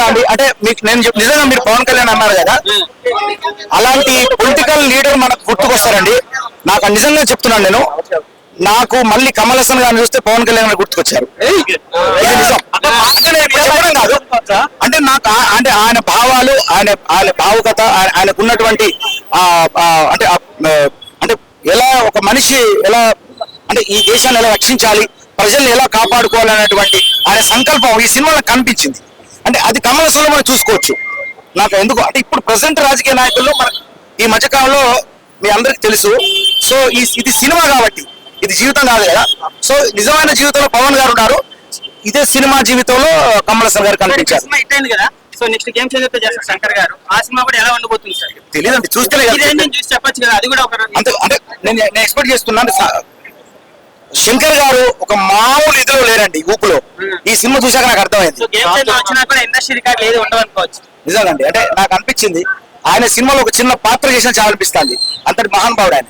అండి, అంటే మీకు నేను నిజంగా మీరు పవన్ కళ్యాణ్ అన్నారు కదా, అలాంటి పొలిటికల్ లీడర్ మనకు గుర్తుకొస్తారండి. నాకు నిజంగా చెప్తున్నాను నేను, నాకు మళ్ళీ కమల్ హాసన్ గారిని చూస్తే పవన్ కళ్యాణ్ గారు గుర్తుకొచ్చారు. ఇది నిజం. చెప్పడం కాదు, అంటే నాకు అంటే ఆయన భావాలు, ఆయన భావుకత, ఆయనకు ఉన్నటువంటి అంటే అంటే ఎలా ఒక మనిషి ఎలా అంటే ఈ దేశాన్ని ఎలా రక్షించాలి, ప్రజల్ని ఎలా కాపాడుకోవాలనేటువంటి ఆయన సంకల్పం ఈ సినిమాలో కనిపించింది. అంటే అది కమల్ హాసన్లో మనం చూసుకోవచ్చు. నాకు ఎందుకు అంటే ఇప్పుడు ప్రజెంట్ రాజకీయ నాయకుల్లో మన ఈ మధ్యకాలంలో మీ అందరికి తెలుసు. సో ఇది సినిమా కాబట్టి, ఇది జీవితం కాదు కదా. సో నిజమైన జీవితంలో పవన్ గారు ఉన్నారు, ఇదే సినిమా జీవితంలో కమల్ హాసన్ గారు కనిపించారు. కదా. సో నెక్స్ట్ గేమ్ చేంజర్ చేస్తారు శంకర్ గారు. ఆ సినిమా కూడా ఎలా ఉండబోతుంది సార్ తెలియదండి, చూస్తే చూసి చెప్పొచ్చు కదా. అది కూడా ఒక అంటే నేను ఎక్స్పెక్ట్ చేస్తున్నాను. శంకర్ గారు ఒక మామూలు ఇదిలో లేరండి, ఊపులో. ఈ సినిమా చూసాక నాకు అర్థమైంది. గేమ్ చేంజర్ వచ్చినా కూడా ఇండస్ట్రీ రికార్డ్ ఏది ఉండవనుకోవచ్చు. నిజంగా అంటే నాకు అనిపించింది ఆయన సినిమాలో ఒక చిన్న పాత్ర చేసిన చాలా అనిపిస్తుంది. అంతటి మహానుభావుడు ఆయన.